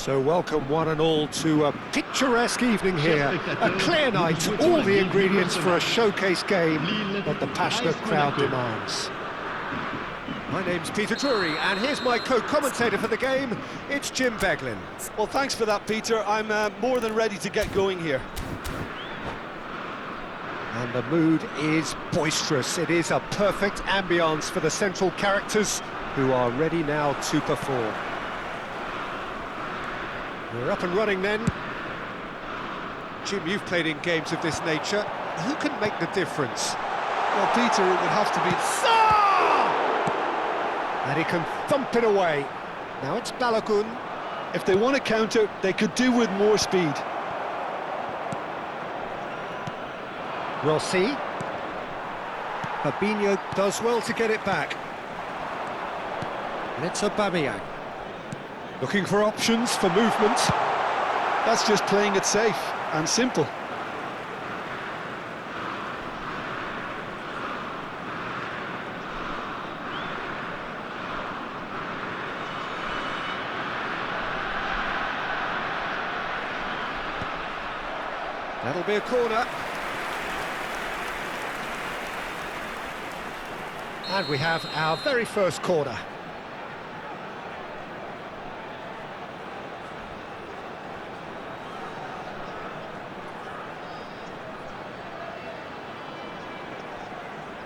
So welcome one and all to a picturesque evening here, a clear night, all the ingredients for a showcase game that the passionate crowd demands. My name's Peter Drury, and here's my co-commentator for the game, it's Jim Beglin. Well, thanks for that, Peter. I'm more than ready to get going here. And the mood is boisterous. It is a perfect ambience for the central characters who are ready now to perform. We're up and running then. Jim, you've played in games of this nature. Who can make the difference? Well, Peter, it would have to be... And he can thump it away. Now it's Balogun. If they want to counter, they could do with more speed. Rossi. Fabinho does well to get it back. And it's Aubameyang. Looking for options for movement. That's just playing it safe and simple. That'll be a corner. And we have our very first corner.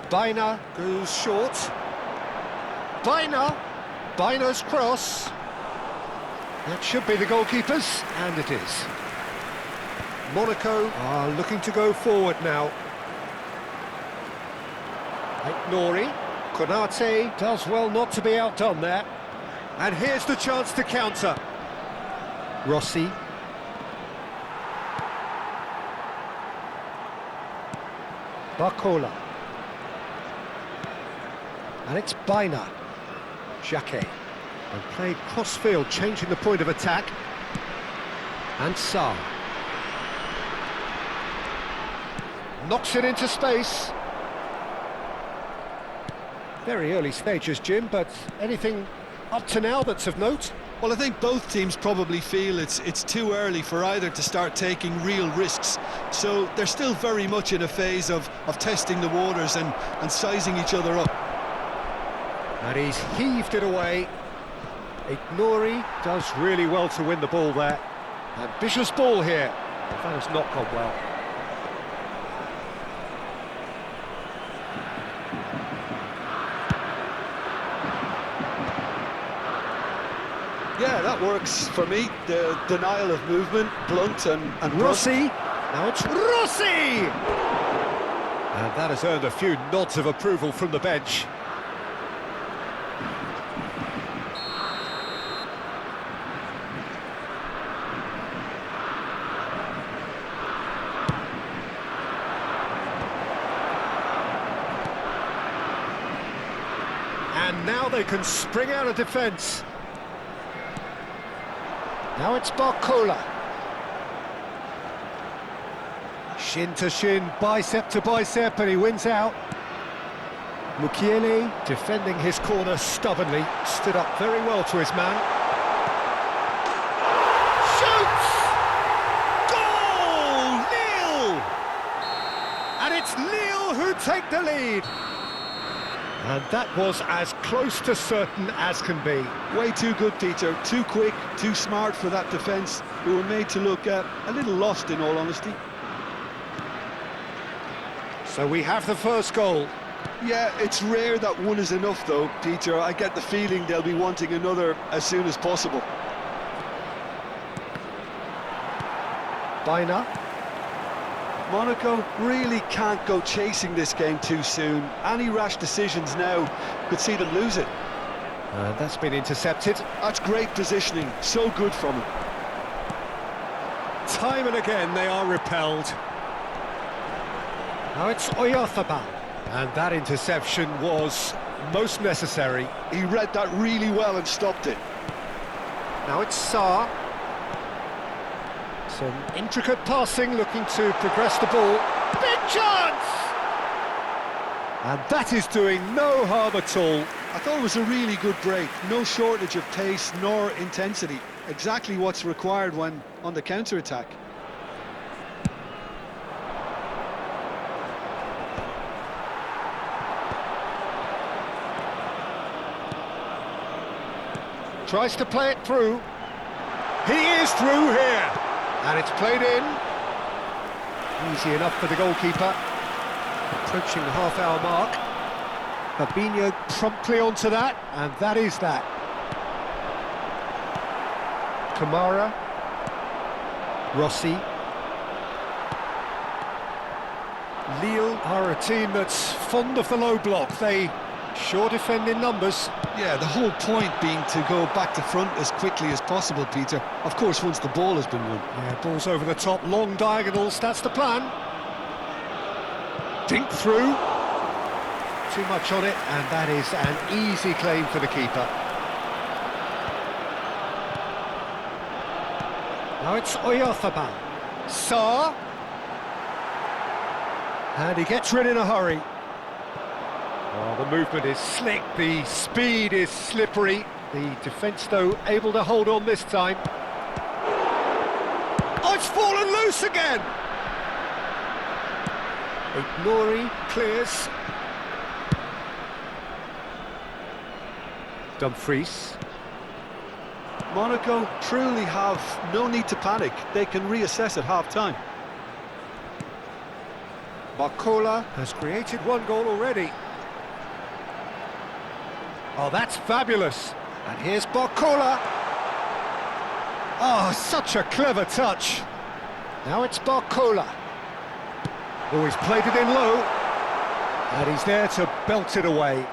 Baina goes short. Baina's cross. That should be the goalkeeper's, and it is. Monaco are looking to go forward now. Nori. Konate does well not to be outdone there. And here's the chance to counter. Rossi. Barcola. And it's Baina. Jacquet. And played cross-field, changing the point of attack. And Sarr. Knocks it into space. Very early stages, Jim, but anything up to now that's of note? Well, I think both teams probably feel it's too early for either to start taking real risks. So they're still very much in a phase of testing the waters and sizing each other up. And he's heaved it away. Nori does really well to win the ball there. Ambitious ball here. That has not gone well. Yeah, that works for me. The denial of movement, blunt and Rossi. Now it's Rossi! And that has earned a few nods of approval from the bench. And now they can spring out of defence. Now it's Barcola. Shin to shin, bicep to bicep, and he wins out. Mukiele, defending his corner stubbornly, stood up very well to his man. Shoots! Goal! Lille! And it's Lille who take the lead. And that was as close to certain as can be. Way too good, Peter. Too quick, too smart for that defence, who were made to look a little lost, in all honesty. So we have the first goal. Yeah, it's rare that one is enough, though, Peter. I get the feeling they'll be wanting another as soon as possible. Baina. Monaco really can't go chasing this game too soon. Any rash decisions now could see them lose it. That's been intercepted. That's great positioning, so good from him. Time and again they are repelled. Now it's Oyarzabal. And that interception was most necessary. He read that really well and stopped it. Now it's Sarr. Some intricate passing, looking to progress the ball. Big chance! And that is doing no harm at all. I thought it was a really good break. No shortage of pace nor intensity. Exactly what's required when on the counter-attack. Tries to play it through. He is through here. And it's played in. Easy enough for the goalkeeper. Approaching the half-hour mark. Fabinho promptly onto that, and that is that. Kamara. Rossi. Lille are a team that's fond of the low block. They Sure defending numbers. Yeah, the whole point being to go back to front as quickly as possible, Peter. Of course, once the ball has been won. Yeah, ball's over the top, long diagonals, that's the plan. Dink through. Too much on it, and that is an easy claim for the keeper. Now it's Oyarthabal. Sarr. And he gets rid in a hurry. Oh, the movement is slick, the speed is slippery. The defence, though, able to hold on this time. Oh, it's fallen loose again! Nori clears. Dumfries. Monaco truly have no need to panic. They can reassess at half-time. Barcola has created one goal already. Oh, that's fabulous. And here's Barcola. Oh, such a clever touch. Now it's Barcola. Oh, he's played it in low. And he's there to belt it away.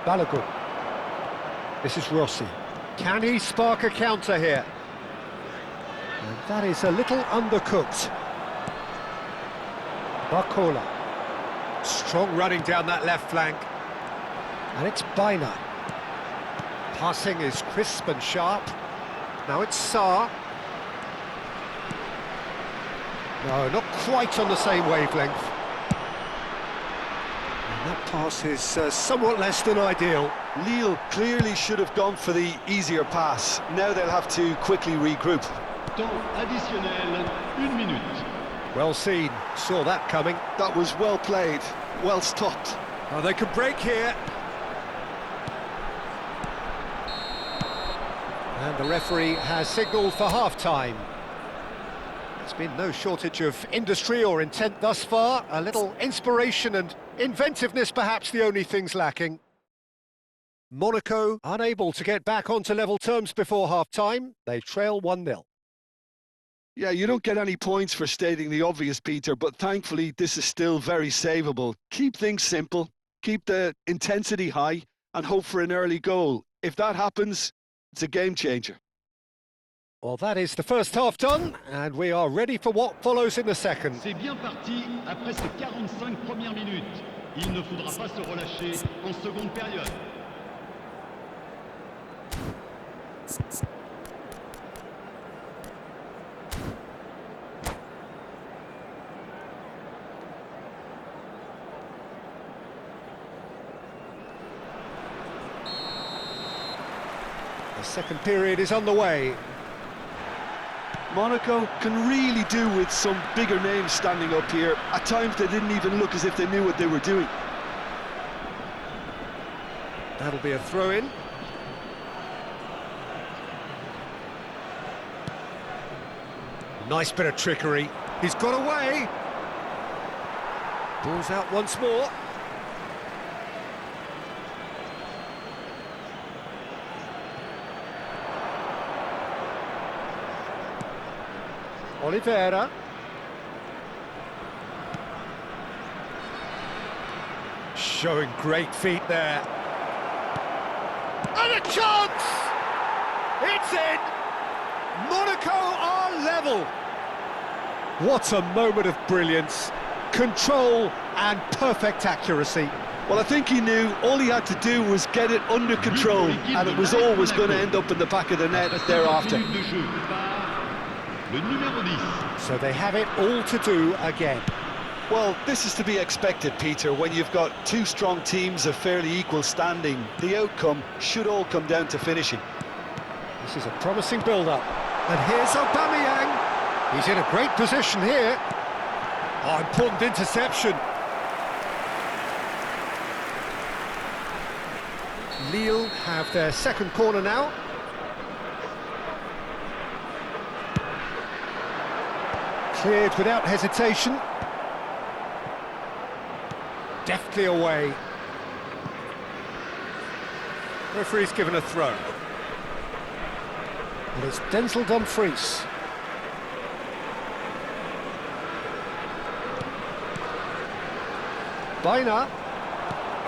Balogun. This is Rossi. Can he spark a counter here? And that is a little undercooked. Barcola. Strong running down that left flank. And it's Baina. Passing is crisp and sharp. Now it's Sarr. No, not quite on the same wavelength. And that pass is somewhat less than ideal. Lille clearly should have gone for the easier pass. Now they'll have to quickly regroup. Temps additionnel, 1 minute. Well seen, saw that coming. That was well played, well stopped. Oh, they could break here. And the referee has signalled for half-time. There's been no shortage of industry or intent thus far. A little inspiration and inventiveness, perhaps the only things lacking. Monaco unable to get back onto level terms before half-time. They trail 1-0. Yeah, you don't get any points for stating the obvious, Peter, but thankfully this is still very savable. Keep things simple, keep the intensity high, and hope for an early goal. If that happens, it's a game changer. Well, that is the first half done, and we are ready for what follows in the second. C'est bien parti après ces 45 premières minutes. Il ne faudra pas se relâcher en seconde période. The second period is underway. Monaco can really do with some bigger names standing up here. At times they didn't even look as if they knew what they were doing. That'll be a throw-in. Nice bit of trickery. He's got away. Ball's out once more. Oliveira. Showing great feet there. And a chance! It's in! Monaco are level! What a moment of brilliance. Control and perfect accuracy. Well, I think he knew all he had to do was get it under control, and it was always going to end up in the back of the net thereafter. So they have it all to do again. Well, this is to be expected, Peter. When you've got two strong teams of fairly equal standing, the outcome should all come down to finishing. This is a promising build-up. And here's Aubameyang. He's in a great position here. Oh, important interception. Lille have their second corner now. Cleared without hesitation. Deftly away. Referee's given a throw. And it's Denzel Dumfries. Baina.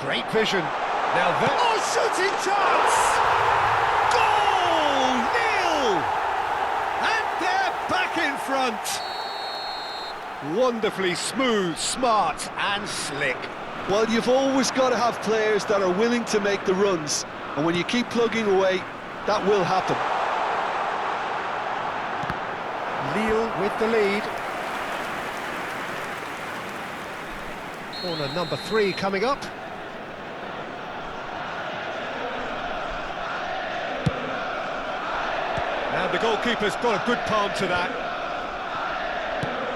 Great vision. Now that... Oh, shooting chance! Goal! Lille! And they're back in front. Wonderfully smooth, smart and slick. Well, you've always got to have players that are willing to make the runs. And when you keep plugging away, that will happen. Lille with the lead. Corner number 3 coming up. And the goalkeeper's got a good palm to that.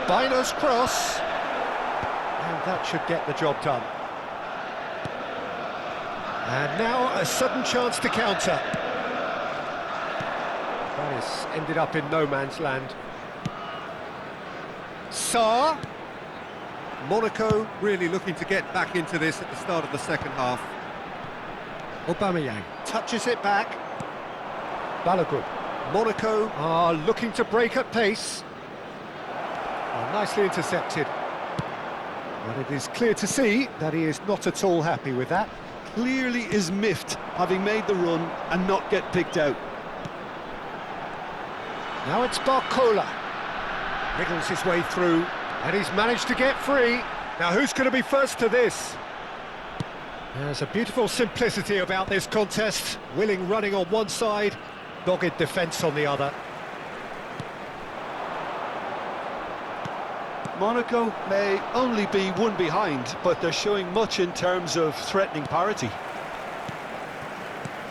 Bino's cross. And that should get the job done. And now a sudden chance to counter. That has ended up in no man's land. Sarr. Monaco really looking to get back into this at the start of the second half. Aubameyang touches it back. Balogun. Monaco are looking to break at pace. Oh, nicely intercepted. But it is clear to see that he is not at all happy with that. Clearly is miffed, having made the run and not get picked out. Now it's Barcola. Wriggles his way through, and he's managed to get free. Now who's going to be first to this? There's a beautiful simplicity about this contest. Willing running on one side, dogged defence on the other. Monaco may only be one behind, but they're showing much in terms of threatening parity.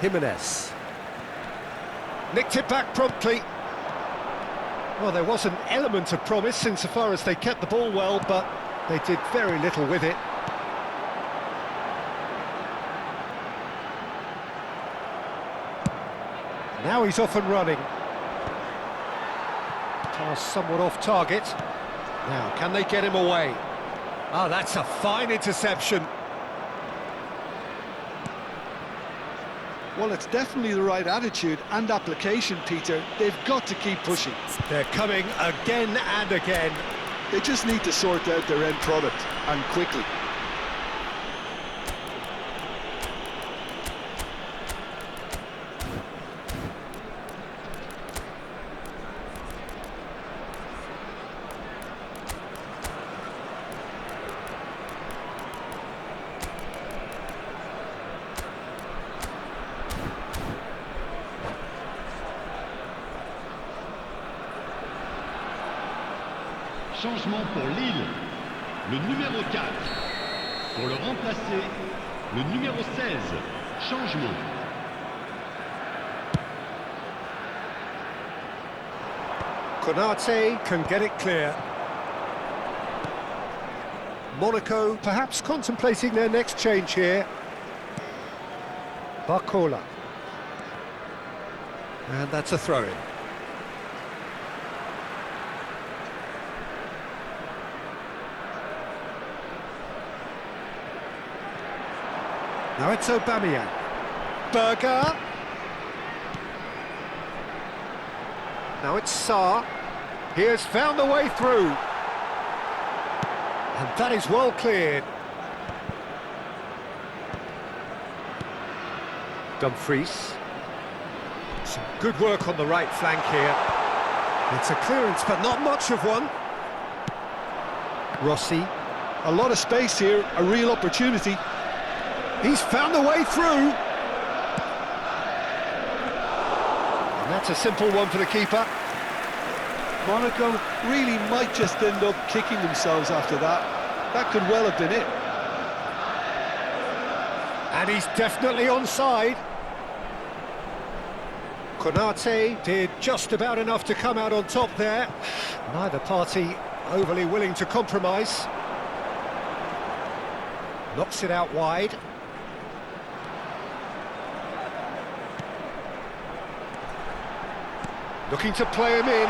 Jimenez. Nicked it back promptly. Well, there was an element of promise insofar as they kept the ball well, but they did very little with it. Now he's off and running. Pass somewhat off target. Now, can they get him away? Oh, that's a fine interception. Well, it's definitely the right attitude and application, Peter. They've got to keep pushing. They're coming again and again. They just need to sort out their end product, and quickly. Changement pour Lille, le numéro 4. Pour le remplacer, le numéro 16. Changement. Konate can get it clear. Monaco perhaps contemplating their next change here. Barcola. And that's a throw-in. Now it's Aubameyang. Berger. Now it's Sarr. He has found the way through. And that is well cleared. Dumfries. Some good work on the right flank here. It's a clearance, but not much of one. Rossi. A lot of space here, a real opportunity. He's found the way through. And that's a simple one for the keeper. Monaco really might just end up kicking themselves after that. That could well have been it. And he's definitely onside. Konate did just about enough to come out on top there. Neither party overly willing to compromise. Knocks it out wide. Looking to play him in.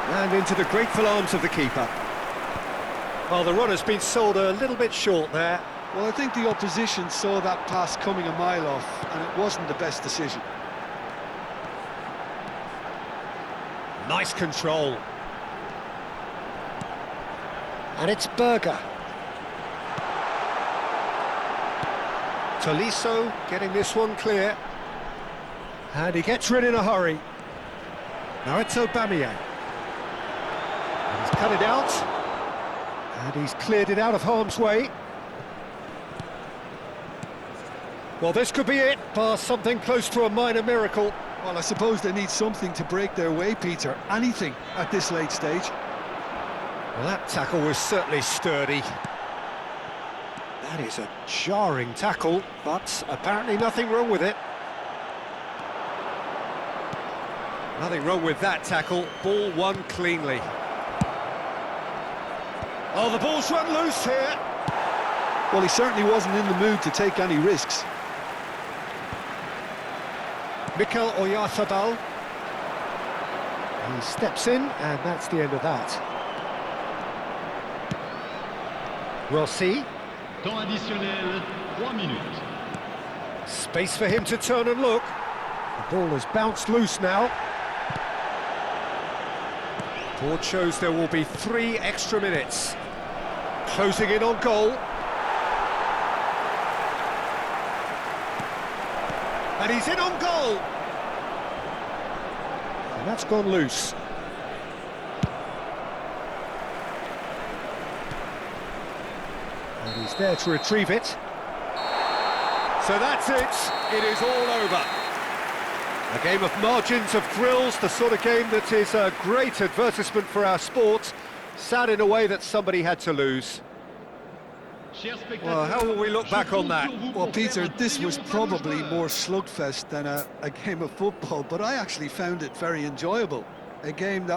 And into the grateful arms of the keeper. Well, the run has been sold a little bit short there. Well, I think the opposition saw that pass coming a mile off, and it wasn't the best decision. Nice control. And it's Berger. Tolisso getting this one clear. And he gets rid in a hurry. Now it's Aubameyang. And he's cut it out. And he's cleared it out of harm's way. Well, this could be it, bar something close to a minor miracle. Well, I suppose they need something to break their way, Peter. Anything at this late stage. Well, that tackle was certainly sturdy. That is a jarring tackle, but apparently nothing wrong with it. Nothing wrong with that tackle. Ball won cleanly. Oh, the ball's run loose here. Well, he certainly wasn't in the mood to take any risks. Mikel Oyarzabal. He steps in, and that's the end of that. We'll see. Temps additionnel, 3 minutes. Space for him to turn and look. The ball has bounced loose now. Board shows there will be 3 extra minutes. Closing in on goal. And he's in on goal. And that's gone loose. And he's there to retrieve it. So that's it. It is all over. A game of margins, of thrills, the sort of game that is a great advertisement for our sport. Sad in a way that somebody had to lose. Well, how will we look back on that? Well, Peter, this was probably more slugfest than a game of football, but I actually found it very enjoyable. A game that